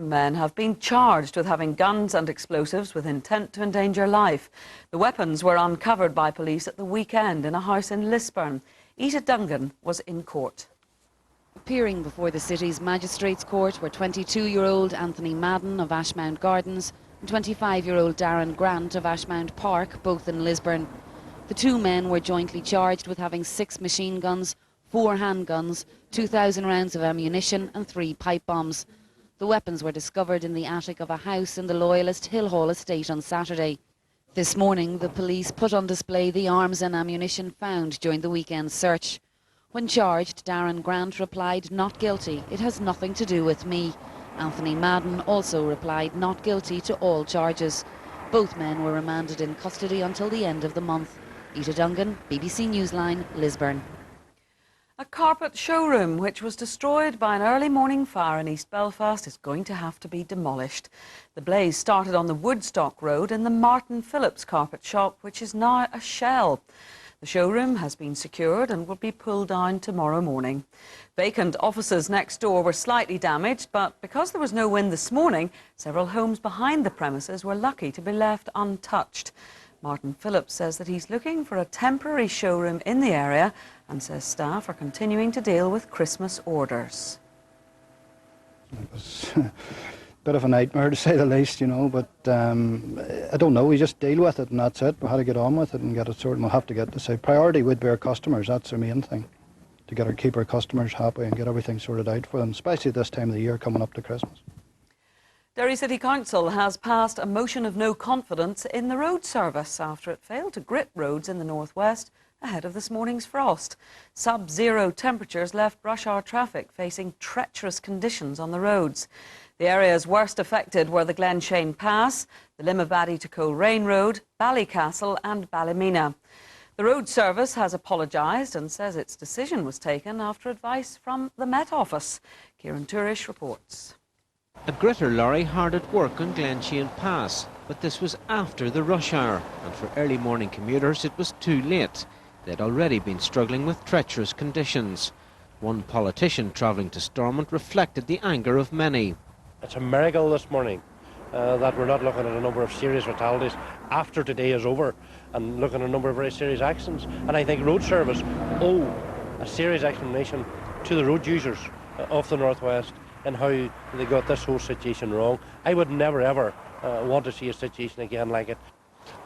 Men have been charged with having guns and explosives with intent to endanger life. The weapons were uncovered by police at the weekend in a house in Lisburn. Ita Dungan was in court. Appearing before the city's magistrates' court were 22-year-old Anthony Madden of Ashmount Gardens and 25-year-old Darren Grant of Ashmount Park, both in Lisburn. The two men were jointly charged with having 6 machine guns, 4 handguns, 2,000 rounds of ammunition and 3 pipe bombs. The weapons were discovered in the attic of a house in the Loyalist Hillhall estate on Saturday. This morning, the police put on display the arms and ammunition found during the weekend search. When charged, Darren Grant replied, "Not guilty, it has nothing to do with me." Anthony Madden also replied not guilty to all charges. Both men were remanded in custody until the end of the month. Ita Dungan, BBC Newsline, Lisburn. A carpet showroom which was destroyed by an early morning fire in East Belfast is going to have to be demolished. The blaze started on the Woodstock Road in the Martin Phillips carpet shop, which is now a shell. The showroom has been secured and will be pulled down tomorrow morning. Vacant offices next door were slightly damaged, but because there was no wind this morning, several homes behind the premises were lucky to be left untouched. Martin Phillips says that he's looking for a temporary showroom in the area and says staff are continuing to deal with Christmas orders. It was a bit of a nightmare to say the least, you know, but I don't know, we just deal with it and that's it. We had to get on with it and get it sorted. We'll have to get to say priority would be our customers, that's the main thing. To keep our customers happy and get everything sorted out for them, especially this time of the year coming up to Christmas. Derry City Council has passed a motion of no confidence in the road service after it failed to grip roads in the northwest ahead of this morning's frost. Sub-zero temperatures left rush hour traffic facing treacherous conditions on the roads. The areas worst affected were the Glenshane Pass, the Limavady to Coleraine Road, Ballycastle and Ballymena. The road service has apologised and says its decision was taken after advice from the Met Office. Kieran Turish reports. A gritter lorry hard at work on Glenshane Pass, but this was after the rush hour, and for early morning commuters it was too late. They'd already been struggling with treacherous conditions. One politician travelling to Stormont reflected the anger of many. It's a miracle this morning that we're not looking at a number of serious fatalities after today is over and looking at a number of very serious accidents. And I think road service owe a serious explanation to the road users of the northwest and how they got this whole situation wrong. I would never ever want to see a situation again like it.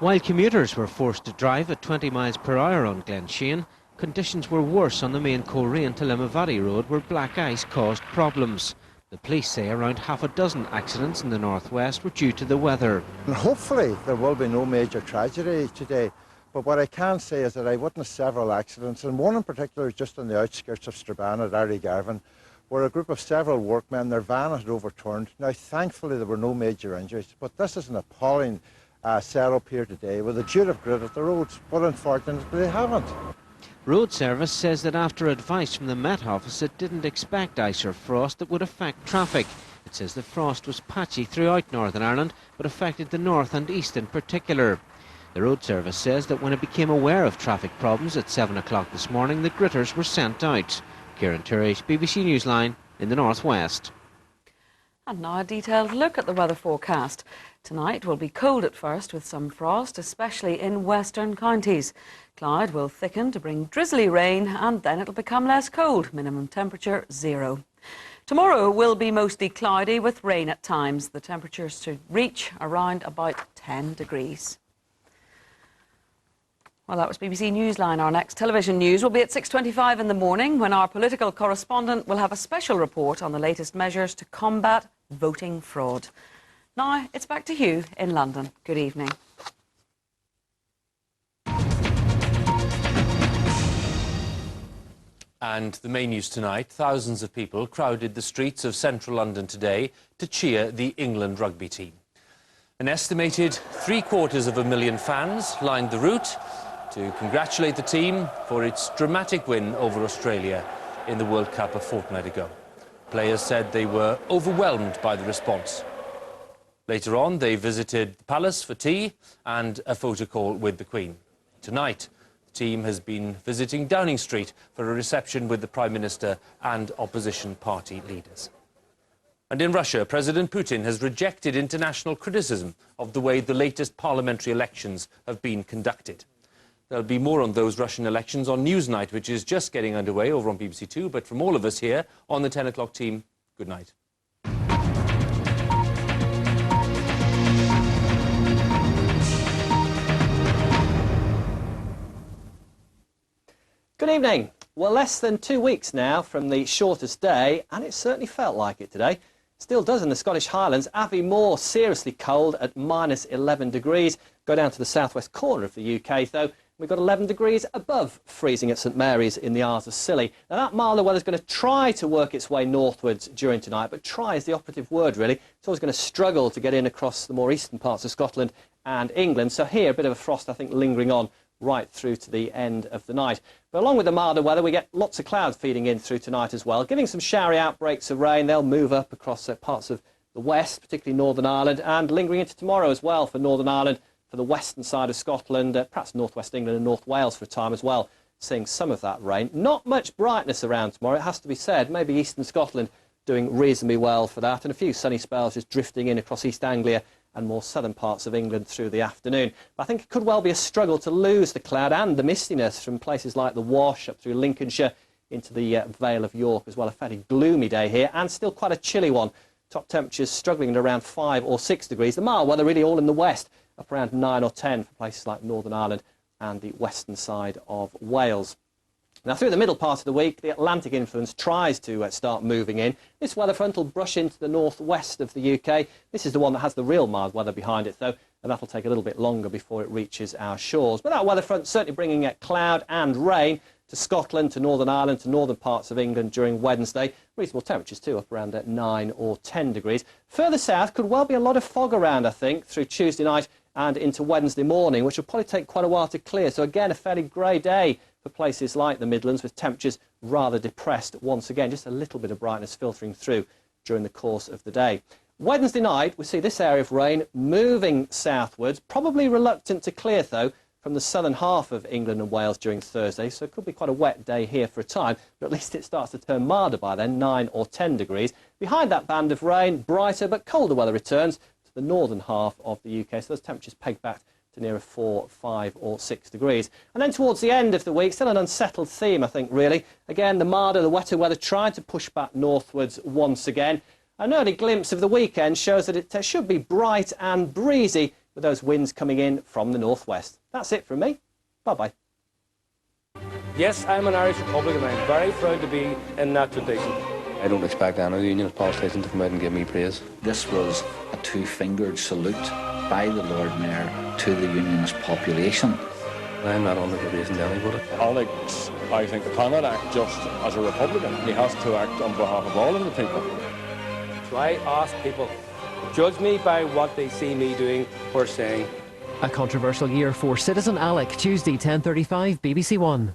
While commuters were forced to drive at 20 miles per hour on Glenshane, conditions were worse on the main Coleraine to Limavady Road where black ice caused problems. The police say around half a dozen accidents in the northwest were due to the weather. And hopefully there will be no major tragedy today, but what I can say is that I witnessed several accidents, and one in particular just on the outskirts of Strabane at Arrygarvan, where a group of several workmen, their van had overturned. Now thankfully there were no major injuries, but this is an appalling setup here today with a due of grit at the roads, but unfortunately they haven't. Road Service says that after advice from the Met Office it didn't expect ice or frost that would affect traffic. It says the frost was patchy throughout Northern Ireland but affected the north and east in particular. The Road Service says that when it became aware of traffic problems at 7 o'clock this morning, the gritters were sent out. Kieran Turish, BBC Newsline in the northwest. And now a detailed look at the weather forecast. Tonight will be cold at first with some frost, especially in western counties. Cloud will thicken to bring drizzly rain and then it'll become less cold, minimum temperature 0. Tomorrow will be mostly cloudy with rain at times. The temperatures should reach around about 10 degrees. Well, that was BBC Newsline. Our next television news will be at 6:25 in the morning when our political correspondent will have a special report on the latest measures to combat voting fraud. Now, it's back to Hugh in London. Good evening. And the main news tonight, thousands of people crowded the streets of central London today to cheer the England rugby team. An estimated 750,000 fans lined the route to congratulate the team for its dramatic win over Australia in the World Cup a fortnight ago. Players said they were overwhelmed by the response. Later on, they visited the palace for tea and a photo call with the Queen. Tonight, the team has been visiting Downing Street for a reception with the Prime Minister and opposition party leaders. And in Russia, President Putin has rejected international criticism of the way the latest parliamentary elections have been conducted. There'll be more on those Russian elections on Newsnight, which is just getting underway over on BBC Two. But from all of us here on the 10 o'clock team, good night. Good evening. Well, less than 2 weeks now from the shortest day, and it certainly felt like it today. Still does in the Scottish Highlands. Aviemore seriously cold at minus 11 degrees. Go down to the southwest corner of the UK, though. We've got 11 degrees above freezing at St Mary's in the Isles of Scilly. Now, that milder weather is going to try to work its way northwards during tonight, but try is the operative word, really. It's always going to struggle to get in across the more eastern parts of Scotland and England. So here, a bit of a frost, I think, lingering on right through to the end of the night. But along with the milder weather, we get lots of clouds feeding in through tonight as well, giving some showery outbreaks of rain. They'll move up across parts of the west, particularly Northern Ireland, and lingering into tomorrow as well for Northern Ireland, for the western side of Scotland, perhaps northwest England and North Wales for a time as well, seeing some of that rain. Not much brightness around tomorrow, it has to be said. Maybe eastern Scotland doing reasonably well for that, and a few sunny spells just drifting in across East Anglia and more southern parts of England through the afternoon. But I think it could well be a struggle to lose the cloud and the mistiness from places like the Wash up through Lincolnshire into the Vale of York as well. A fairly gloomy day here, and still quite a chilly one. Top temperatures struggling at around 5 or 6 degrees. The mild weather really all in the west, up around 9 or 10 for places like Northern Ireland and the western side of Wales. Now, through the middle part of the week, the Atlantic influence tries to start moving in. This weather front will brush into the northwest of the UK. This is the one that has the real mild weather behind it, though, and that'll take a little bit longer before it reaches our shores. But that weather front certainly bringing cloud and rain to Scotland, to Northern Ireland, to northern parts of England during Wednesday. Reasonable temperatures too, up around 9 or 10 degrees. Further south could well be a lot of fog around, I think, through Tuesday night and into Wednesday morning, which will probably take quite a while to clear. So again, a fairly grey day for places like the Midlands, with temperatures rather depressed once again. Just a little bit of brightness filtering through during the course of the day. Wednesday night, we see this area of rain moving southwards, probably reluctant to clear, though, from the southern half of England and Wales during Thursday. So it could be quite a wet day here for a time, but at least it starts to turn milder by then, 9 or 10 degrees. Behind that band of rain, brighter but colder weather returns to the northern half of the UK. So those temperatures pegged back to nearer 4, 5 or 6 degrees. And then towards the end of the week, still an unsettled theme, I think, really. Again, the milder, the wetter weather trying to push back northwards once again. An early glimpse of the weekend shows that it should be bright and breezy, with those winds coming in from the northwest. That's it from me. Bye-bye. Yes, I'm an Irish Republican. I'm very proud to be in that tradition. I don't expect any of the unionist politicians to come out and give me praise. This was a two-fingered salute by the Lord Mayor to the unionist population. I'm not under probation to anybody. Alex, I think, cannot act just as a Republican. He has to act on behalf of all of the people. So I ask people, judge me by what they see me doing or saying. A controversial year for Citizen Alec, Tuesday, 10:35, BBC One.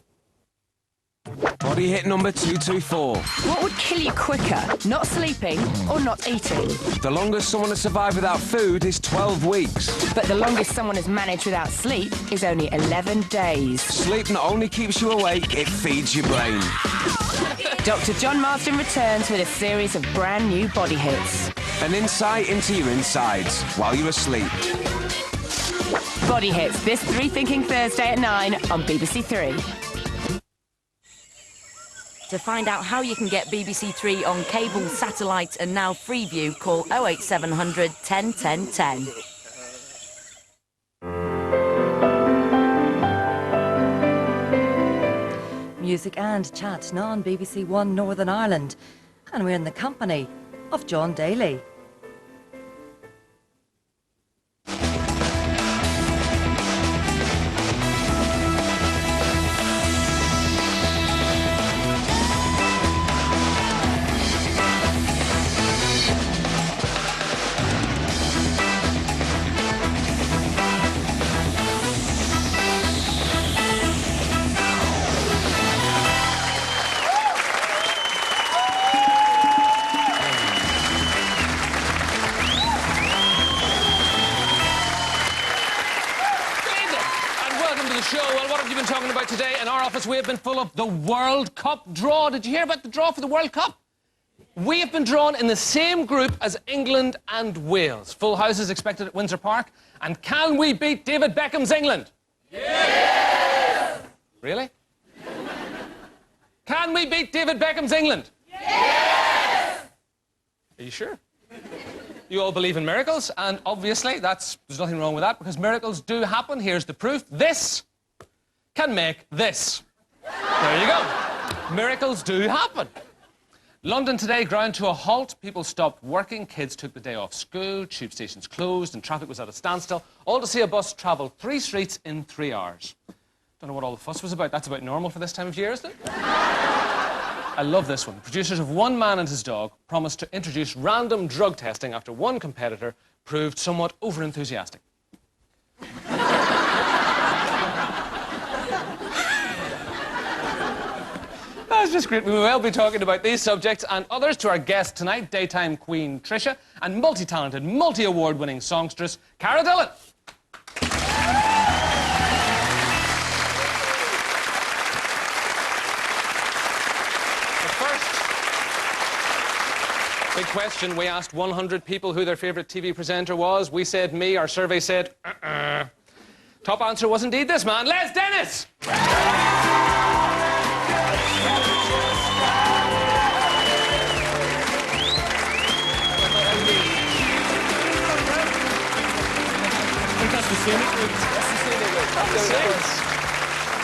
Body hit number 224. What would kill you quicker, not sleeping or not eating? The longest someone has survived without food is 12 weeks. But the longest someone has managed without sleep is only 11 days. Sleep not only keeps you awake, it feeds your brain. Dr. John Marsden returns with a series of brand new body hits. An insight into your insides while you're asleep. Body hits this 3 Thinking Thursday at 9 on BBC Three. To find out how you can get BBC Three on cable, satellite and now Freeview, call 08700 10 10 10. Music and chat now on BBC One Northern Ireland. And we're in the company of John Daly. Today in our office we have been full of the World Cup draw. Did you hear about the draw for the World Cup? We have been drawn in the same group as England and Wales. Full houses expected at Windsor Park. And can we beat David Beckham's England? Yes! Really? Can we beat David Beckham's England? Yes! Are you sure? You all believe in miracles, and obviously there's nothing wrong with that, because miracles do happen. Here's the proof. This can make this. There you go. Miracles do happen. London today ground to a halt. People stopped working, kids took the day off school, tube stations closed, and traffic was at a standstill, all to see a bus travel 3 streets in 3 hours. Don't know what all the fuss was about. That's about normal for this time of year, isn't it? I love this one. Producers of One Man and His Dog promised to introduce random drug testing after one competitor proved somewhat over-enthusiastic. That's just great. We will be talking about these subjects and others to our guest tonight, daytime queen Trisha, and multi-talented, multi-award-winning songstress, Cara Dillon. The first big question, we asked 100 people who their favourite TV presenter was. We said me. Our survey said, Top answer was indeed this man, Les Dennis.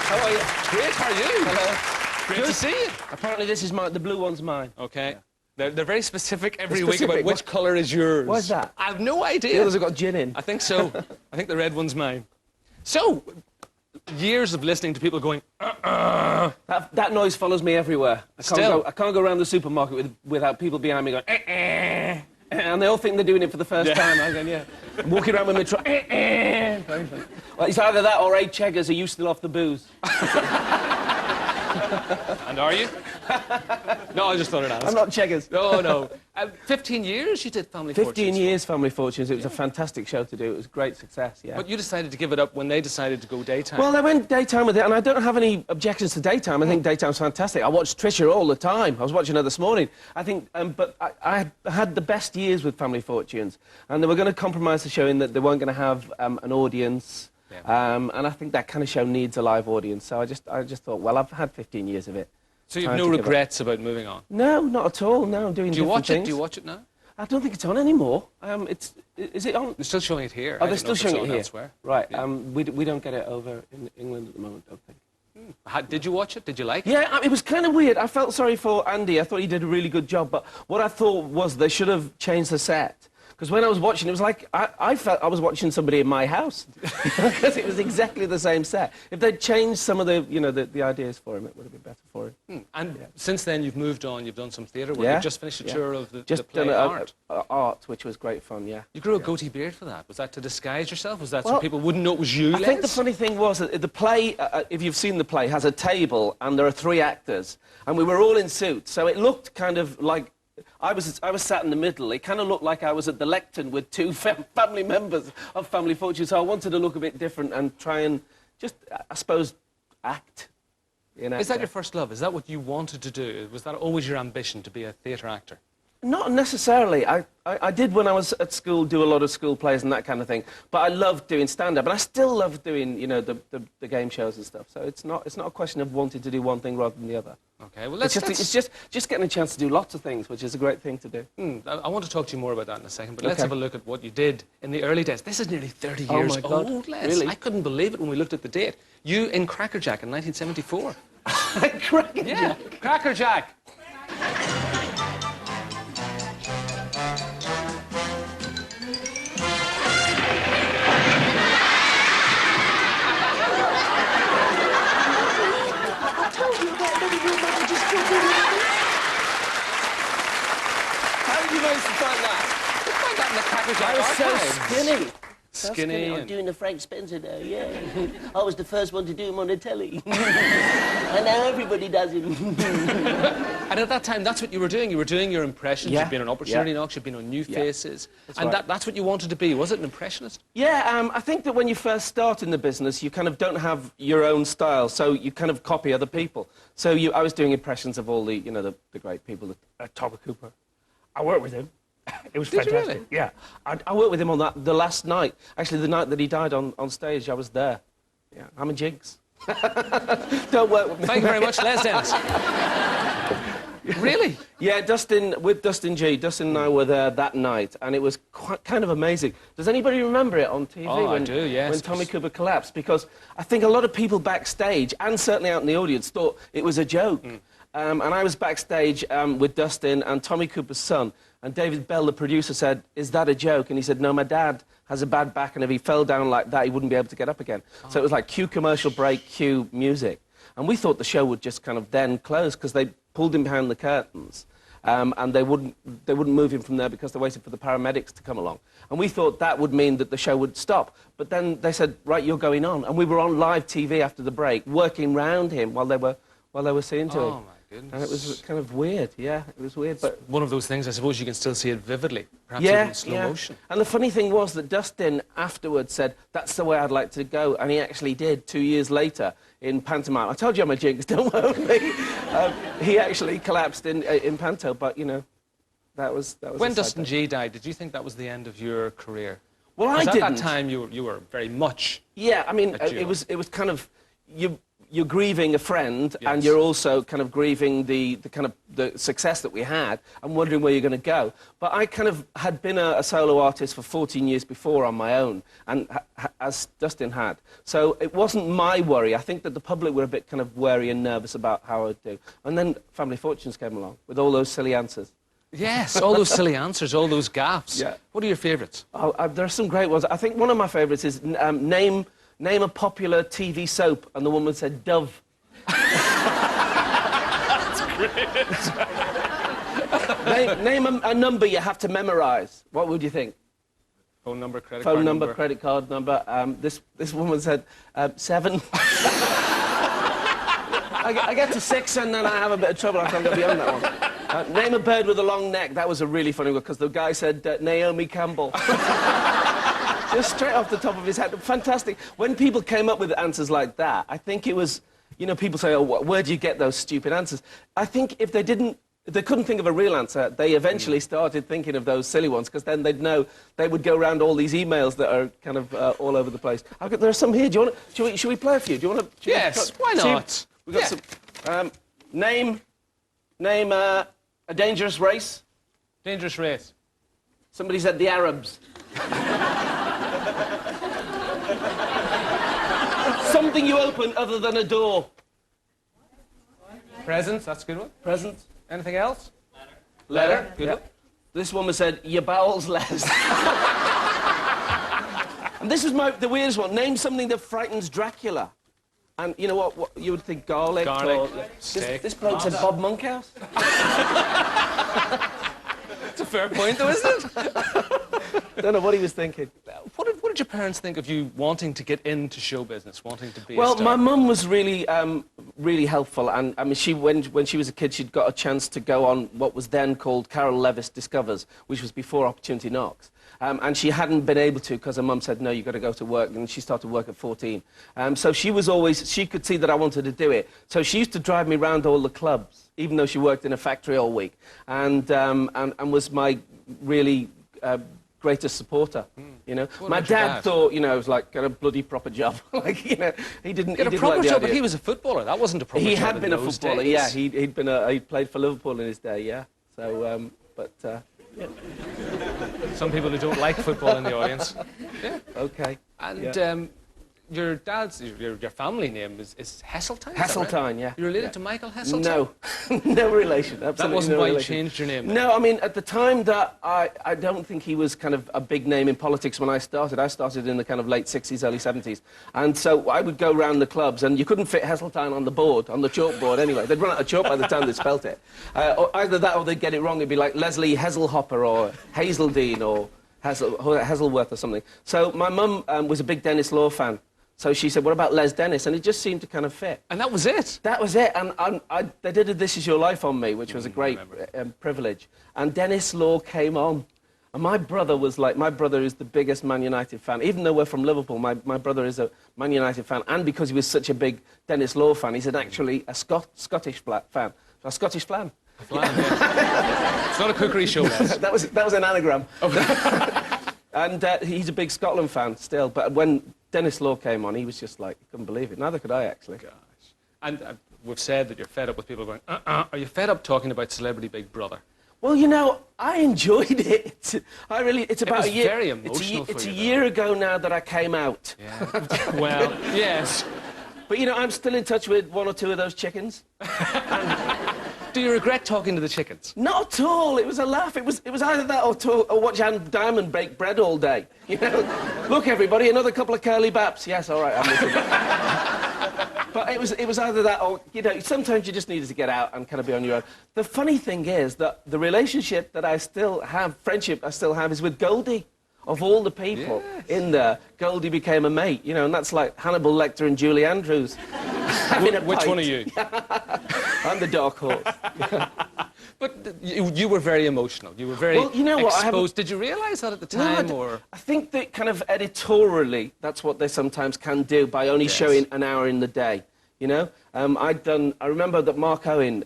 How are you? Great, how are you? Hello. Great to see you. Apparently this is mine, the blue one's mine. Okay. Yeah. They're very specific every week about which colour is yours. Why's that? I have no idea. The others have got gin in. I think so. I think the red one's mine. So, years of listening to people going, That noise follows me everywhere. I can't go around the supermarket without people behind me going, and they all think they're doing it for the first time. I'm going, I'm walking around with my truck. Well, it's either that or 8 Cheggers. Are you still off the booze? And are you? No, I just thought I'd ask. I'm not Cheggers. No. 15 years you did Family Fortunes? 15 years Family Fortunes. It was a fantastic show to do. It was a great success, yeah. But you decided to give it up when they decided to go daytime. Well, they went daytime with it, and I don't have any objections to daytime. I think daytime's fantastic. I watched Trisha all the time. I was watching her this morning. I think, but I had the best years with Family Fortunes, and they were going to compromise the show in that they weren't going to have an audience. Yeah. And I think that kind of show needs a live audience. So I just thought, well, I've had 15 years of it. So you have no regrets about moving on? No, not at all. No, I'm doing different things. Do you watch it now? I don't think it's on anymore. Is it on? They're still showing it here. Oh, they're still showing it here. Elsewhere. Right. Yeah. We don't get it over in England at the moment, I don't think. Did you watch it? Did you like it? Yeah, it was kind of weird. I felt sorry for Andy. I thought he did a really good job. But what I thought was they should have changed the set. Because when I was watching, it was like I felt I was watching somebody in my house. Because it was exactly the same set. If they'd changed some of the ideas for him, it would have been better for him. And since then, you've moved on. You've done some theatre work. You've just finished a tour of the play Art. Art, which was great fun, yeah. You grew a goatee beard for that. Was that to disguise yourself? Was that so people wouldn't know it was you, I think the funny thing was that the play, if you've seen the play, has a table and there are 3 actors. And we were all in suits, so it looked kind of like... I was sat in the middle. It kind of looked like I was at the lectern with 2 family members of Family Fortune, so I wanted to look a bit different and try and just, I suppose, act. Is that your first love? Is that what you wanted to do? Was that always your ambition, to be a theatre actor? Not necessarily. I did, when I was at school, do a lot of school plays and that kind of thing. But I loved doing stand-up, and I still love doing, the game shows and stuff. So it's not a question of wanting to do one thing rather than the other. Okay, well, it's just getting a chance to do lots of things, which is a great thing to do. I want to talk to you more about that in a second, but let's have a look at what you did in the early days. This is nearly 30 years my God. old, Les. Really? I couldn't believe it when we looked at the date. You in Crackerjack in 1974. Crackerjack? Yeah, Crackerjack. How did you manage to find that? I found that in the Crackerjack I was so archives. skinny. Skinny. I'm doing the Frank Spencer now, yeah. I was the first one to do him on the telly. And now everybody does him. And at that time, that's what you were doing. You were doing your impressions. Yeah. You'd been on Opportunity Knocks, you'd been on New Faces. That's and right. that's what you wanted to be, was it, an impressionist? Yeah, I think that when you first start in the business, you kind of don't have your own style, so you kind of copy other people. So I was doing impressions of all the, you know, the great people. Tommy Cooper. I worked with him. It was Did you fantastic. really? Yeah. I worked with him on the last night. Actually, the night that he died on stage, I was there. Yeah, I'm in jigs. Don't work with me. Thank you very much, Les Dennis. Really? Yeah, with Dustin G. Dustin and I were there that night, and it was kind of amazing. Does anybody remember it on TV? Oh, I do, yes. When Tommy Cooper collapsed? Because I think a lot of people backstage, and certainly out in the audience, thought it was a joke. And I was backstage with Dustin and Tommy Cooper's son, and David Bell, the producer, said, "Is that a joke?" And he said, "No, my dad has a bad back, and if he fell down like that, he wouldn't be able to get up again." Oh. So it was like cue commercial break, cue music. And we thought the show would just kind of then close, because they pulled him behind the curtains, and they wouldn't move him from there because they waited for the paramedics to come along. And we thought that would mean that the show would stop. But then they said, "Right, you're going on." And we were on live TV after the break, working round him while they were seeing to him. Oh, my goodness. And it was kind of weird, yeah, it was weird. But one of those things, I suppose you can still see it vividly, perhaps even in slow motion. And the funny thing was that Dustin afterwards said, "That's the way I'd like to go," and he actually did 2 years later in pantomime. I told you I'm a jinx, don't worry. He actually collapsed in panto, but, you know, that was When Dustin G died, did you think that was the end of your career? Well, I didn't. At that time, you were very much... Yeah, I mean, it was kind of... You're grieving a friend, and you're also kind of grieving the success that we had and wondering where you're going to go. But I kind of had been a solo artist for 14 years before on my own, and as Dustin had. So it wasn't my worry. I think that the public were a bit kind of wary and nervous about how I'd do. And then Family Fortunes came along with all those silly answers. Yes, all those silly answers, all those gaffes. Yeah. What are your favourites? Oh, there are some great ones. I think one of my favourites is Name a popular TV soap, and the woman said Dove. That's great. Name a number you have to memorise. What would you think? Phone number, credit card number. Phone number, credit card number. This woman said 7. I get to 6 and then I have a bit of trouble. I can't go beyond that one. Name a bird with a long neck. That was a really funny one because the guy said Naomi Campbell. Just straight off the top of his head. Fantastic. When people came up with answers like that, I think it was, you know, people say, "Oh, where do you get those stupid answers?" I think if they couldn't think of a real answer, they eventually started thinking of those silly ones, because then they'd know they would go around all these emails that are kind of all over the place. There are some here. Should we play a few? Do you want to? Yes, why not? We've got some. Name a dangerous race. Dangerous race. Somebody said the Arabs. Something you open other than a door. Presents, that's a good one. Presents. Anything else? Letter. Good one. This woman said, "Your bowels, Les." And this was the weirdest one. Name something that frightens Dracula. And you know what you would think garlic. Garlic, or... steak. This bloke said Bob Monkhouse. It's a fair point, though, isn't it? I don't know what he was thinking. What did your parents think of you wanting to get into show business, wanting to be a Well, star? my mum was really, really helpful, and I mean, when she was a kid, she'd got a chance to go on what was then called Carol Levis Discovers, which was before Opportunity Knocks. And she hadn't been able to because her mum said, "No, you've got to go to work," and she started work at 14. So she could see that I wanted to do it. So she used to drive me around all the clubs, even though she worked in a factory all week, and was my really greatest supporter. You know, my dad thought, you know, it was like a bloody proper job. Like, you know, he didn't. Get a proper job, but he was a footballer. That wasn't a proper job. He had been a footballer. Days. Yeah, he'd played for Liverpool in his day. Yeah. So, yeah. Some people who don't like football in the audience. Yeah. Okay. And your dad's, your family name is Heseltine? Heseltine, yeah. You're related to Michael Heseltine? No. No relation. Absolutely That wasn't no why relation. you changed your name? No, I mean, at the time that I don't think he was kind of a big name in politics when I started. I started in the kind of late 60s, early 70s. And so I would go around the clubs, and you couldn't fit Heseltine on the board, on the chalkboard anyway. They'd run out of chalk by the time they spelt it. Or either that or they'd get it wrong. It'd be like Leslie Hazelhopper or Hazeldine or Hazelworth or something. So my mum was a big Dennis Law fan. So she said, what about Les Dennis? And it just seemed to kind of fit. And that was it? That was it. And they did a This Is Your Life on me, which was a great privilege. And Dennis Law came on. And my brother was like, my brother is the biggest Man United fan. Even though we're from Liverpool, my brother is a Man United fan. And because he was such a big Dennis Law fan, he's actually a Scottish fan. A Scottish flan. A flan, yeah. It's not a cookery show, Les. that was an anagram. And he's a big Scotland fan still. But when Dennis Law came on, he was just like, couldn't believe it. Neither could I, actually. Gosh. And we've said that you're fed up with people going, Are you fed up talking about Celebrity Big Brother? Well, you know, I enjoyed it. It's about a year. Very emotional It's a year ago now that I came out. Yeah. Well, yes. But, you know, I'm still in touch with one or two of those chickens. Do you regret talking to the chickens? Not at all. It was a laugh. It was either that or watch Anne Diamond bake bread all day. You know, look, everybody, another couple of curly baps. Yes, all right, I'm listening. But it was either that or, you know, sometimes you just needed to get out and kind of be on your own. The funny thing is that the relationship that I still have, friendship I still have, is with Goldie. Of all the people in there, Goldie became a mate, you know, and that's like Hannibal Lecter and Julie Andrews. Which one are you? I'm the dark horse. But you were very emotional. You were very exposed. Did you realise that at the time? Or I think that kind of editorially, that's what they sometimes can do by only showing an hour in the day. You know, I remember that Mark Owen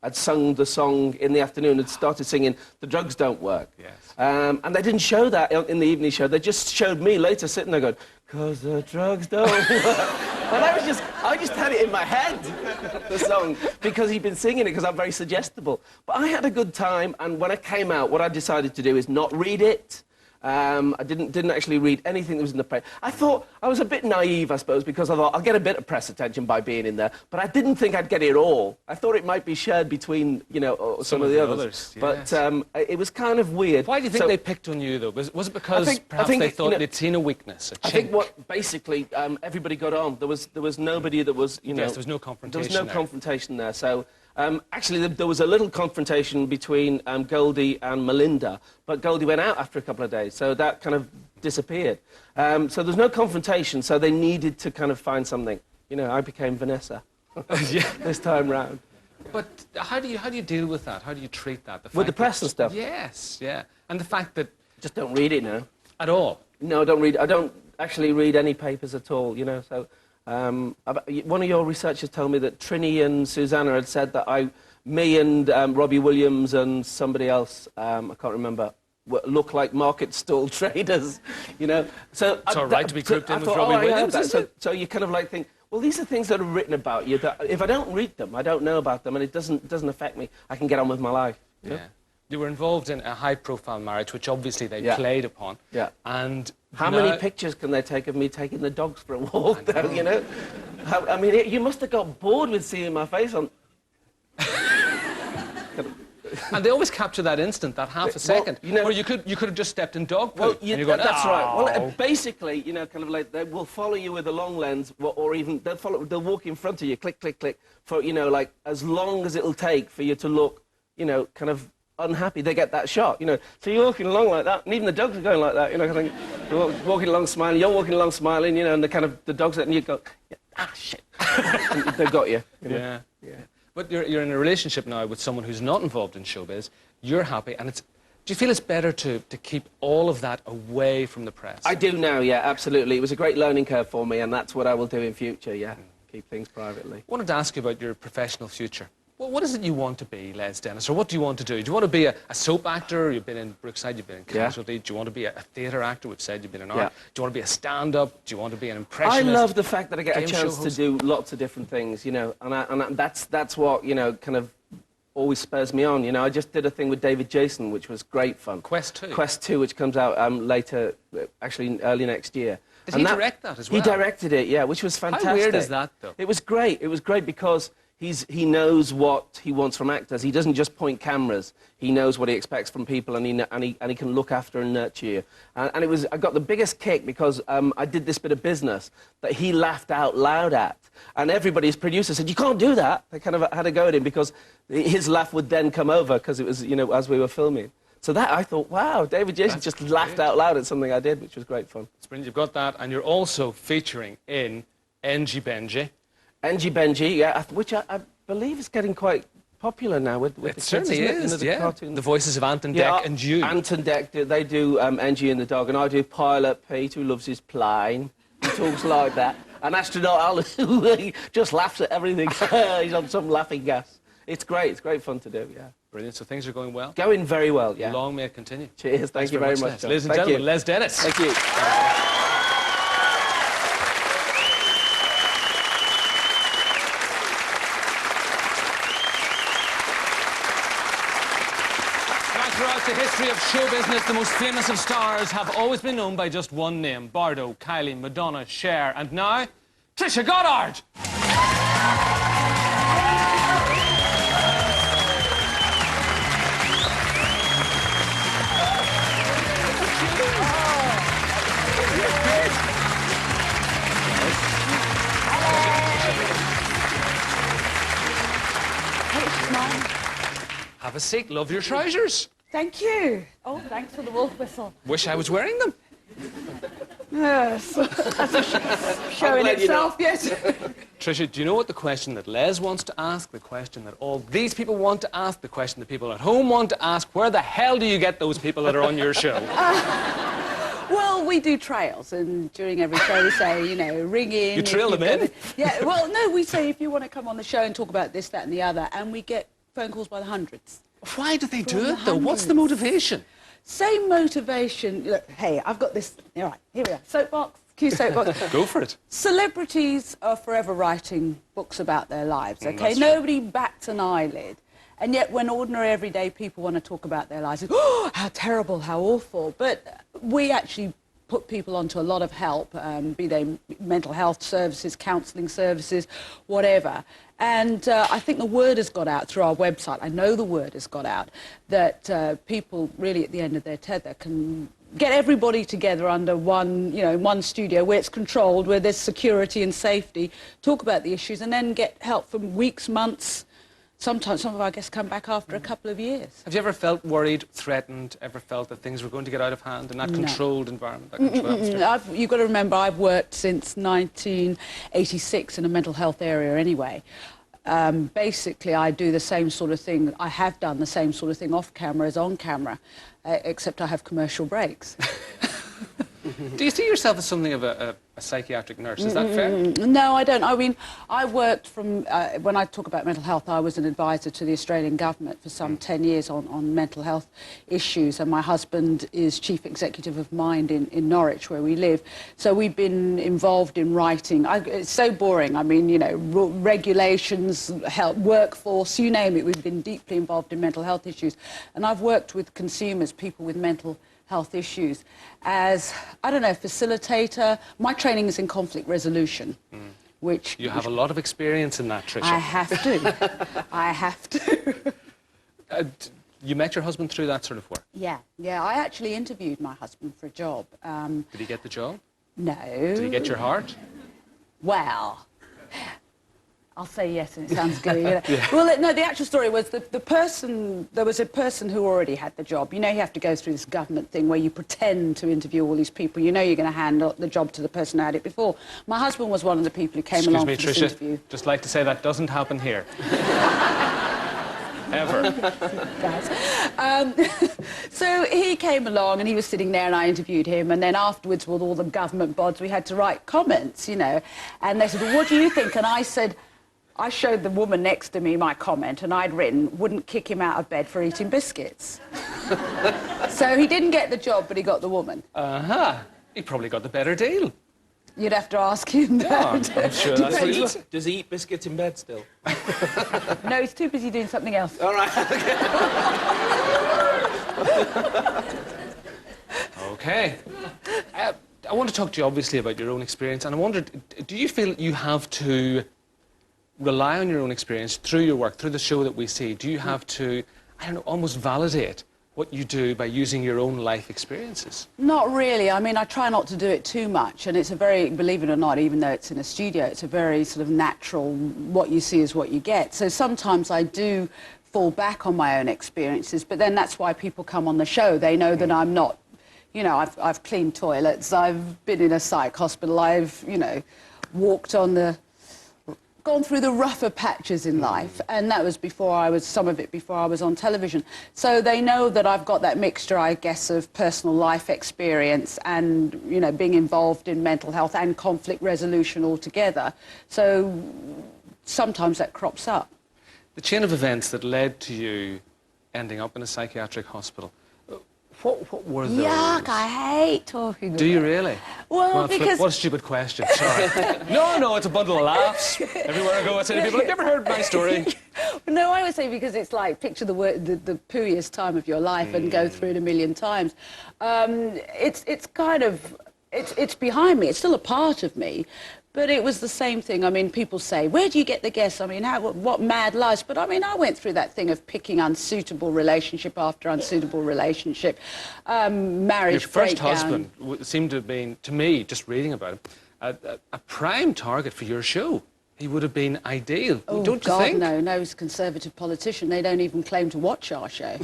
had sung the song in the afternoon and started singing "The Drugs Don't Work." Yes. And they didn't show that in the evening show. They just showed me later sitting there going, "'Cause the drugs don't work." And I just had it in my head, the song, because he'd been singing it, because I'm very suggestible. But I had a good time, and when I came out, what I decided to do is not read it. I didn't actually read anything that was in the paper. I thought I was a bit naive, I suppose, because I thought I'll get a bit of press attention by being in there, but I didn't think I'd get it all. I thought it might be shared between, you know, some of the others. Yes. But it was kind of weird. Why do you think they picked on you, though? Was it because perhaps they thought they'd seen a weakness, a chink? I think what basically everybody got on. There was nobody that was, you know. Yes, there was no confrontation. There was no confrontation there. So. Actually, there was a little confrontation between Goldie and Melinda, but Goldie went out after a couple of days, so that kind of disappeared. So there's no confrontation, so they needed to kind of find something. You know, I became Vanessa this time round. But how do you deal with that? How do you treat that? With the press and stuff? Yes, yeah. And the fact that... Just don't read it now. At all? No, I don't read. I don't actually read any papers at all, you know, so... one of your researchers told me that Trini and Susanna had said that me and Robbie Williams and somebody else, I can't remember, look like market stall traders, you know. So it's all right to be grouped in with Robbie Williams, so you kind of like think, well, these are things that are written about you that if I don't read them, I don't know about them, and it doesn't affect me. I can get on with my life. You know? You were involved in a high-profile marriage, which obviously they played upon. Yeah. And how many pictures can they take of me taking the dogs for a walk, though, you know? I mean, you must have got bored with seeing my face on... And they always capture that instant, that half a second. You know, or you could have just stepped in dog poop. Well, and you're going, that's right. Well, basically, you know, kind of like they will follow you with a long lens, or even they'll walk in front of you, click, click, click, for, you know, like as long as it'll take for you to look, you know, kind of unhappy. They get that shot, you know. So you're walking along like that, and even the dogs are going like that, you know. Kind of, you're walking along smiling, you're walking along smiling, you know, and the dogs, and you go, shit, and they've got you. You know? Yeah. But you're in a relationship now with someone who's not involved in showbiz. You're happy, and do you feel it's better to keep all of that away from the press? I do now, yeah, absolutely. It was a great learning curve for me, and that's what I will do in future, yeah. Keep things privately. I wanted to ask you about your professional future. Well, what is it you want to be, Les Dennis, or what do you want to do? Do you want to be a soap actor? You've been in Brookside, you've been in Casualty. Yeah. Do you want to be a theatre actor? We've said you've been an art. Yeah. Do you want to be a stand-up? Do you want to be an impressionist? I love the fact that I get a chance to do lots of different things, you know, and that's what, you know, kind of always spurs me on. You know, I just did a thing with David Jason, which was great fun. Quest 2? Quest 2, which comes out later, actually early next year. Did he direct that as well? He directed it, yeah, which was fantastic. How weird is that, though? It was great. It was great because he knows what he wants from actors. He doesn't just point cameras. He knows what he expects from people, and he can look after and nurture you. And I got the biggest kick because I did this bit of business that he laughed out loud at, and everybody's producer said, "You can't do that." They kind of had a go at him because his laugh would then come over because it was, you know, as we were filming. So that, I thought, wow, David Jason just laughed out loud at something I did, which was great fun. It's brilliant. You've got that, and you're also featuring in Engie Benji. Engie Benji, yeah, which I believe is getting quite popular now with It the certainly kids, isn't it? is, You know, the yeah. cartoon. The voices of Ant and Dec and you. Ant and Dec, they do Engie and the dog, and I do Pilot Pete, who loves his plane. He talks like that. And Astronaut Alan, who just laughs at everything. He's on some laughing gas. It's great fun to do, yeah. Brilliant, so things are going well? Going very well, yeah. Long may it continue. Cheers, thank you very much. Ladies and gentlemen, Les Dennis. Thank you. Throughout the history of show business, the most famous of stars have always been known by just one name: Bardo, Kylie, Madonna, Cher, and now, Trisha Goddard! Have a seat. Love your trousers. Thank you. Oh, thanks for the wolf whistle. Wish I was wearing them. Yes. That's a show in itself, yes. Trisha, do you know what the question that Les wants to ask, the question that all these people want to ask, the question that people at home want to ask? Where the hell do you get those people that are on your show? Well, we do trails, and during every show we say, you know, ring in. You trail them in? Yeah, well, no, we say if you want to come on the show and talk about this, that and the other, and we get phone calls by the hundreds. Why do they do it, though? What's the motivation? Same motivation. Look, hey, I've got this. All right, here we are. Soapbox, cue soapbox. Go for it. Celebrities are forever writing books about their lives, OK? Nobody bats an eyelid. And yet when ordinary, everyday people want to talk about their lives, oh, how terrible, how awful. But we actually put people onto a lot of help, be they mental health services, counselling services, whatever. And I think the word has got out through our website. I know the word has got out that people really at the end of their tether can get everybody together under one, you know, one studio where it's controlled, where there's security and safety, talk about the issues, and then get help from weeks, months. Sometimes some of our guests come back after a couple of years. Have you ever felt worried, threatened, ever felt that things were going to get out of hand in that controlled environment? That controlled atmosphere? You've got to remember, I've worked since 1986 in a mental health area anyway. Basically, I do the same sort of thing. I have done the same sort of thing off camera as on camera, except I have commercial breaks. Do you see yourself as something of a psychiatric nurse? Is that fair? No, I don't. I mean, I worked from, when I talk about mental health, I was an advisor to the Australian government for some 10 years on mental health issues, and my husband is chief executive of Mind in Norwich, where we live. So we've been involved in writing. It's so boring. I mean, you know, regulations, health, workforce, you name it. We've been deeply involved in mental health issues. And I've worked with consumers, people with mental health issues, as, I don't know, facilitator. My training is in conflict resolution, which... You have a lot of experience in that, Trisha. I have to. I have to. You met your husband through that sort of work? Yeah, I actually interviewed my husband for a job. Did he get the job? No. Did he get your heart? Well... I'll say yes, and it sounds good. You know? Yeah. Well, no, the actual story was there was a person who already had the job. You know, you have to go through this government thing where you pretend to interview all these people. You know you're going to hand the job to the person who had it before. My husband was one of the people who came along for this interview. Excuse me, Trisha, just like to say that doesn't happen here. Ever. So he came along and he was sitting there and I interviewed him, and then afterwards with all the government bods we had to write comments, you know, and they said, well, what do you think? And I said, I showed the woman next to me my comment, and I'd written, wouldn't kick him out of bed for eating biscuits. So he didn't get the job, but he got the woman. He probably got the better deal. You'd have to ask him that. I'm sure that's what he... Does he eat biscuits in bed still? No, he's too busy doing something else. All right, OK. I want to talk to you, obviously, about your own experience, and I wondered, do you feel you have to rely on your own experience through your work, through the show that we see? Do you have to, I don't know, almost validate what you do by using your own life experiences? Not really. I mean, I try not to do it too much, and it's a very, believe it or not, even though it's in a studio, it's a very sort of natural, what you see is what you get. So sometimes I do fall back on my own experiences, but then that's why people come on the show. They know that I'm not, you know, I've cleaned toilets, I've been in a psych hospital, I've, you know, gone through the rougher patches in life, and that was before some of it before I was on television. So they know that I've got that mixture, I guess, of personal life experience and, you know, being involved in mental health and conflict resolution altogether. So sometimes that crops up. The chain of events that led to you ending up in a psychiatric hospital, what were those? Yuck, I hate talking about it. Do you really? Well, because... What a stupid question, sorry. No, it's a bundle of laughs. Everywhere I go, I say to people, have you ever heard my story? No, I would say because it's like, picture the pooiest time of your life and go through it a million times. It's kind of... It's behind me. It's still a part of me. But it was the same thing. I mean, people say, where do you get the guests? I mean, what mad lies? But I mean, I went through that thing of picking unsuitable relationship after unsuitable relationship, marriage Your first breakdown. husband seemed to have been, to me, just reading about him, a prime target for your show. He would have been ideal, Oh, don't you God, think? no, he's a Conservative politician. They don't even claim to watch our show.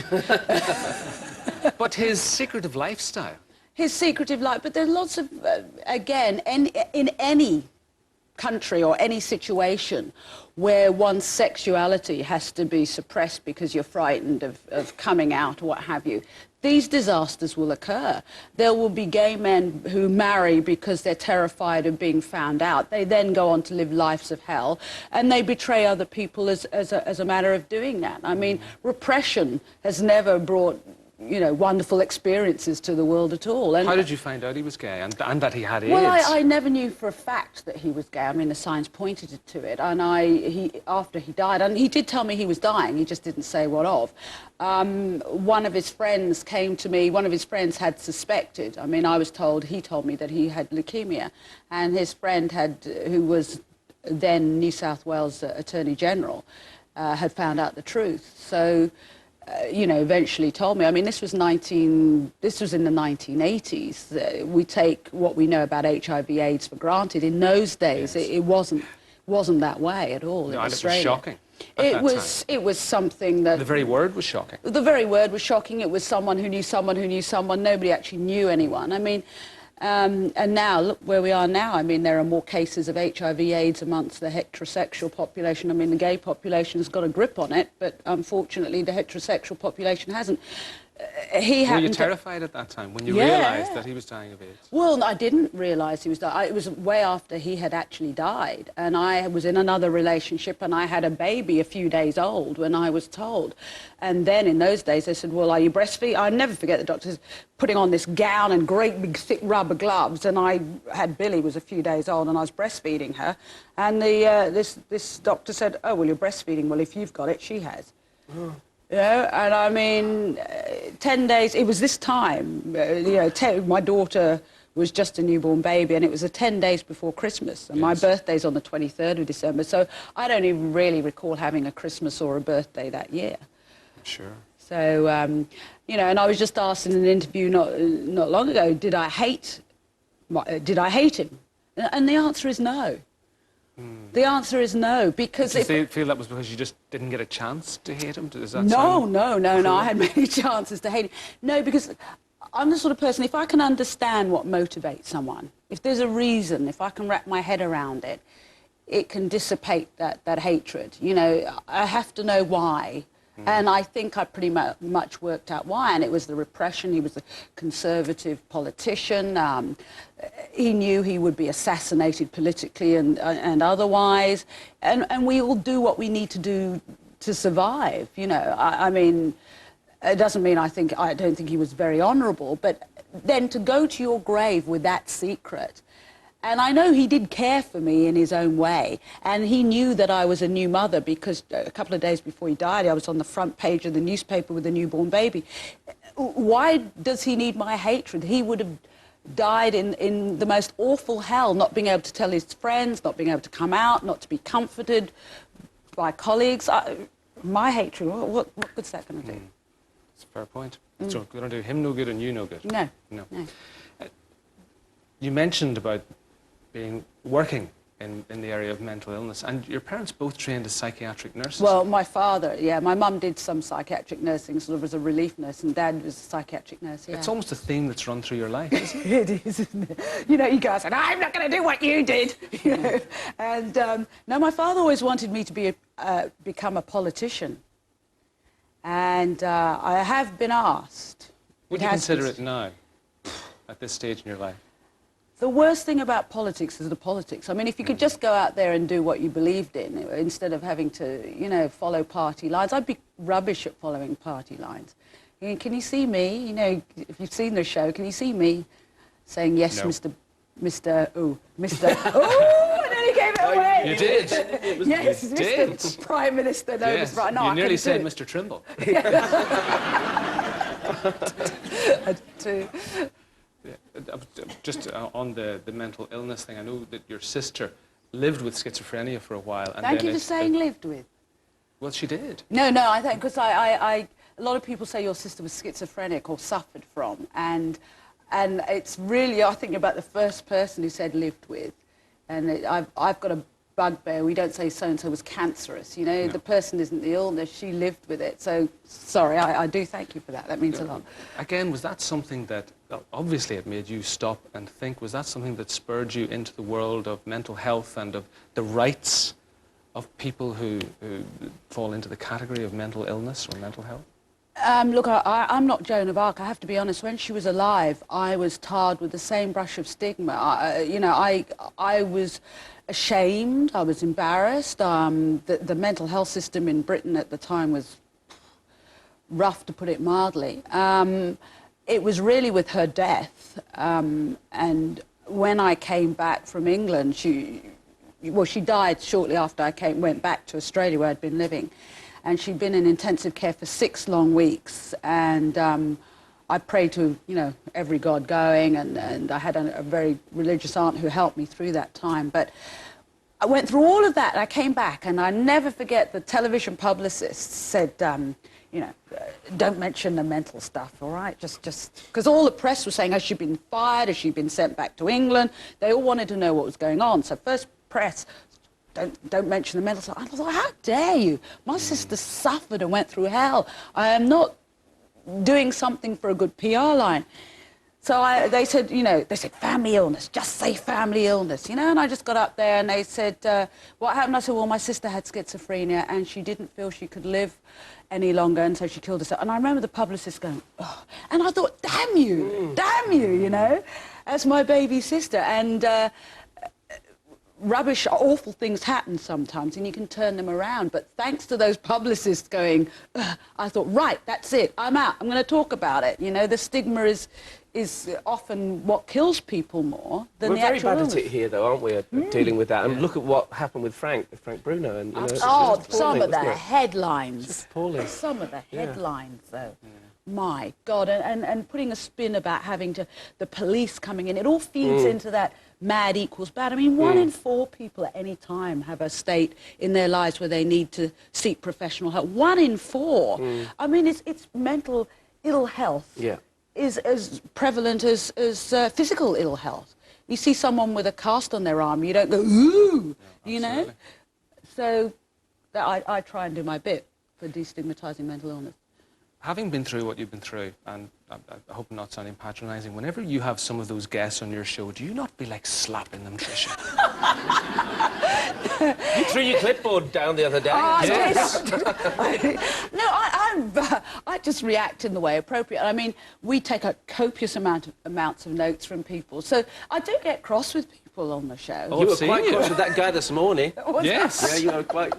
But his secretive lifestyle. His secretive life, but there's lots of, again, in any country or any situation where one's sexuality has to be suppressed because you're frightened of coming out or what have you, these disasters will occur. There will be gay men who marry because they're terrified of being found out. They then go on to live lives of hell, and they betray other people as a matter of doing that. I mean, repression has never brought, you know, wonderful experiences to the world at all. And how did you find out he was gay and that he had AIDS? well, I never knew for a fact that he was gay. I mean, the signs pointed to it. And after he died, and he did tell me he was dying, he just didn't say what of. One of his friends came to me, one of his friends had suspected. I mean, he told me that he had leukemia. And his friend who was then New South Wales Attorney General, had found out the truth. So... you know, eventually told me. I mean, this was in the 1980s. We take what we know about HIV/AIDS for granted. In those days, yes. it wasn't that way at all in Australia. It was shocking. It was something that... The very word was shocking. The very word was shocking. It was someone who knew someone who knew someone. Nobody actually knew anyone. I mean... and now, look where we are now. I mean, there are more cases of HIV/AIDS amongst the heterosexual population. I mean, the gay population has got a grip on it, but unfortunately the heterosexual population hasn't. Were you terrified at that time when you realised that he was dying of AIDS? Well, I didn't realise he was dying. It was way after he had actually died, and I was in another relationship, and I had a baby a few days old when I was told. And then in those days they said, well, are you breastfeeding? I'll never forget the doctors putting on this gown and great big thick rubber gloves, and Billy was a few days old, and I was breastfeeding her, and this doctor said, oh, well, you're breastfeeding. Well, if you've got it, she has. Oh. You know, and I mean, 10 days, it was this time, you know, my daughter was just a newborn baby, and it was 10 days before Christmas, and my birthday's on the 23rd of December, so I don't even really recall having a Christmas or a birthday that year. Sure. So, you know, and I was just asked in an interview not long ago, did I hate him? And the answer is no. The answer is no, because... Did you feel that was because you just didn't get a chance to hate him? Does that No, I had many chances to hate him. No, because I'm the sort of person, if I can understand what motivates someone, if there's a reason, if I can wrap my head around it, it can dissipate that hatred. You know, I have to know why. And I think I pretty much worked out why, and it was the repression. He was a Conservative politician. He knew he would be assassinated politically and otherwise, and we all do what we need to do to survive, you know. I mean, it doesn't mean I don't think he was very honourable, but then to go to your grave with that secret. And I know he did care for me in his own way, and he knew that I was a new mother because a couple of days before he died, I was on the front page of the newspaper with a newborn baby. Why does he need my hatred? He would have died in the most awful hell, not being able to tell his friends, not being able to come out, not to be comforted by colleagues. My hatred, what good's that going to do? That's a fair point. So it's going to do him no good and you no good. No. You mentioned about working in the area of mental illness. And your parents both trained as psychiatric nurses. Well, my father, yeah, my mum did some psychiatric nursing, sort of as a relief nurse, and Dad was a psychiatric nurse, yeah. It's almost a theme that's run through your life, isn't it? It is, isn't it? You know, you guys said, I'm not going to do what you did. You know? And, no, my father always wanted me to become a politician. And I have been asked. Would you consider it now, at this stage in your life? The worst thing about politics is the politics. I mean, if you could just go out there and do what you believed in, instead of having to, you know, follow party lines. I'd be rubbish at following party lines. Can you see me? You know, if you've seen the show, can you see me saying, yes, no. Mr. Oh, and then he gave it away. You did. Yes, you Mr. did. Prime Minister. No, yes. right. No, you I nearly said do Mr. Trimble. I did too. Just on the mental illness thing, I know that your sister lived with schizophrenia for a while. And Thank then you for saying lived with. Well, she did. No, I think, because a lot of people say your sister was schizophrenic or suffered from, and it's really, I think, about the first person who said lived with, and I've got a bugbear. We don't say so-and-so was cancerous, you know. No. The person isn't the illness, she lived with it. So, sorry, I do thank you for that. That means a lot. Again, was that something that, obviously it made you stop and think, was that something that spurred you into the world of mental health and of the rights of people who fall into the category of mental illness or mental health? Look, I'm not Joan of Arc. I have to be honest. When she was alive, I was tarred with the same brush of stigma. I was ashamed. I was embarrassed. The mental health system in Britain at the time was rough, to put it mildly. It was really with her death. And when I came back from England, she died shortly after I went back to Australia, where I'd been living. And she'd been in intensive care for 6 long weeks, and I prayed to, you know, every god going, and I had a very religious aunt who helped me through that time. But I went through all of that, and I came back, and I never forget the television publicist said, you know, don't mention the mental stuff, all right? Just because all the press was saying, has she been fired? Has she been sent back to England? They all wanted to know what was going on. So first press, don't mention the mental stuff. I thought, how dare you? My sister suffered and went through hell. I am not doing something for a good PR line. So they said, you know, family illness, just say family illness, you know, and I just got up there and they said, what happened? I said, well, my sister had schizophrenia and she didn't feel she could live any longer, and so she killed herself. And I remember the publicist going, oh, and I thought, damn you, you know, as my baby sister. And rubbish, awful things happen sometimes, and you can turn them around. But thanks to those publicists going, I thought, right, that's it, I'm out, I'm going to talk about it. You know, the stigma is often what kills people more than the actual illness. We're very bad at it here, though, aren't we, at dealing with that? And look at what happened with Frank Bruno. And, you know, some of the headlines. It's appalling. Some of the headlines, though. Yeah. My God, and putting a spin about having to, the police coming in, it all feeds into that mad equals bad. I mean, 1 in 4 people at any time have a state in their lives where they need to seek professional help. 1 in 4. I mean, it's mental ill health is as prevalent as physical ill health. You see someone with a cast on their arm, you don't go, ooh, you know? So I try and do my bit for destigmatising mental illness. Having been through what you've been through, and I hope I'm not sounding patronising, whenever you have some of those guests on your show, do you not be like slapping them, Trisha? You threw your clipboard down the other day. I just react in the way appropriate. I mean, we take a copious amounts of notes from people, so I do get cross with people on the show. Oh, you were quite cross with that guy this morning. Yes. Yeah, you were quite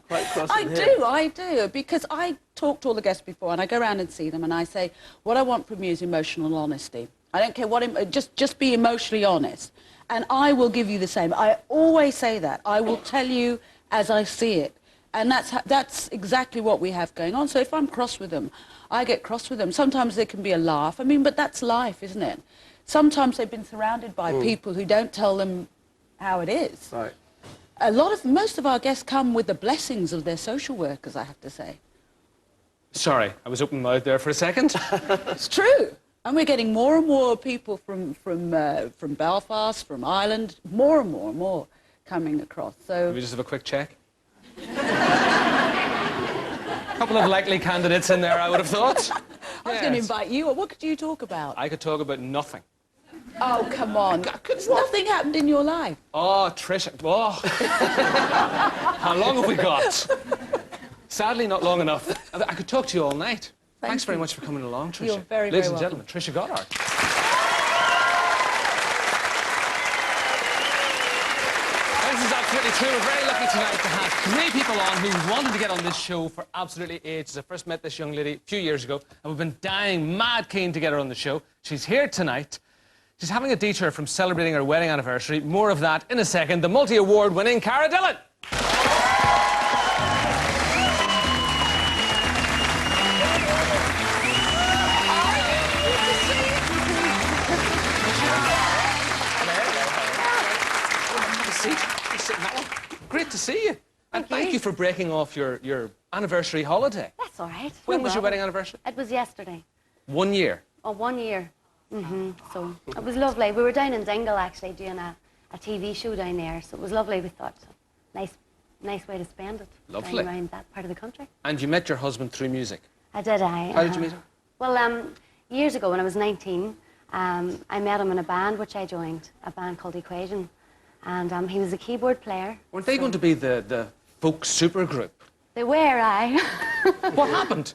cross I with him. I do, because I talk to all the guests before, and I go around and see them, and I say, what I want from you is emotional honesty. I don't care what, just be emotionally honest, and I will give you the same. I always say that. I will tell you as I see it, and that's exactly what we have going on. So if I'm cross with them, I get cross with them. Sometimes there can be a laugh. I mean, but that's life, isn't it? Sometimes they've been surrounded by people who don't tell them how it is. Right. Most of our guests come with the blessings of their social workers, I have to say. Sorry, I was open mouthed there for a second. It's true. And we're getting more and more people from Belfast, from Ireland, more and more coming across. So we just have a quick check. A couple of likely candidates in there, I would have thought. I was going to invite you. What could you talk about? I could talk about nothing. Oh, come on. Nothing happened in your life. Oh, Trisha. Oh. How long have we got? Sadly, not long enough. I could talk to you all night. Thanks very much for coming along, Trisha. You're very, Ladies very and gentlemen, Trisha Goddard. This is absolutely true. We're very lucky tonight to have 3 people on who wanted to get on this show for absolutely ages. I first met this young lady a few years ago, and we've been dying, mad keen to get her on the show. She's here tonight. She's having a detour from celebrating her wedding anniversary. More of that in a second. The multi-award winning Cara Dillon. Great to see you. And thank you for breaking off your anniversary holiday. That's all right. When was your wedding anniversary? It was yesterday. 1 year. Oh, 1 year. So it was lovely. We were down in Dingle actually doing a TV show down there, so it was lovely. We thought, nice way to spend it. Lovely. Down around that part of the country. And you met your husband through music? I did. How did you meet him? Well, years ago when I was 19, I met him in a band which I joined, a band called Equation, and he was a keyboard player. Weren't they going to be the folk supergroup? They were, What happened?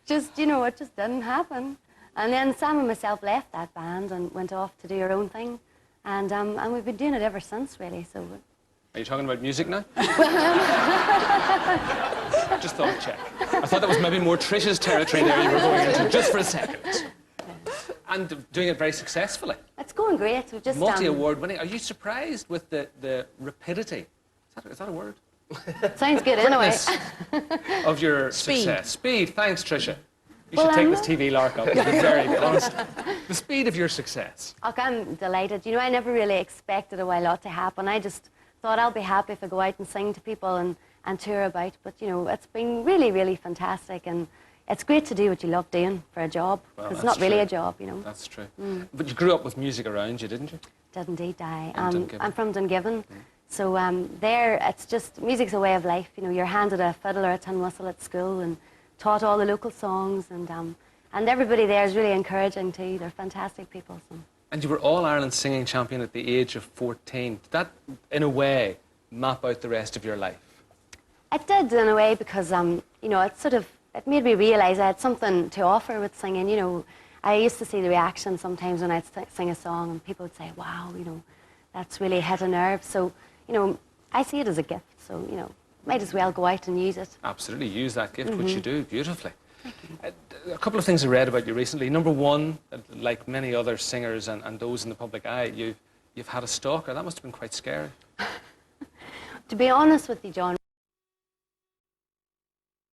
Just, you know, it just didn't happen. And then Sam and myself left that band and went off to do our own thing. And we've been doing it ever since, really. So. Are you talking about music now? Just thought I'd check. I thought that was maybe more Trisha's territory there you were going into, just for a second. And doing it very successfully. It's going great. We've just multi-award winning. Are you surprised with the rapidity? Is that a word? Sounds good anyway. Of your success. Speed. Thanks, Trisha. You should take this TV lark up. It's very honest. The speed of your success. Okay, I'm delighted. You know, I never really expected a lot to happen. I just thought I'll be happy if I go out and sing to people and tour about. But, you know, it's been really, really fantastic. And it's great to do what you love doing for a job. Well, it's not really a job, you know. That's true. But you grew up with music around you, didn't you? Did indeed, I'm from Dungiven. So there, it's just, music's a way of life. You know, you're handed a fiddle or a tin whistle at school and taught all the local songs, and everybody there is really encouraging too. They're fantastic people. So. And you were All-Ireland singing champion at the age of 14. Did that, in a way, map out the rest of your life? It did, in a way, because, you know, it made me realise I had something to offer with singing. You know, I used to see the reaction sometimes when I'd sing a song, and people would say, wow, you know, that's really hit a nerve. So, you know, I see it as a gift, so, you know, might as well go out and use it. Absolutely, use that gift, which you do beautifully. A couple of things I read about you recently. Number one, like many other singers and those in the public eye, you've had a stalker. That must have been quite scary. To be honest with you, John,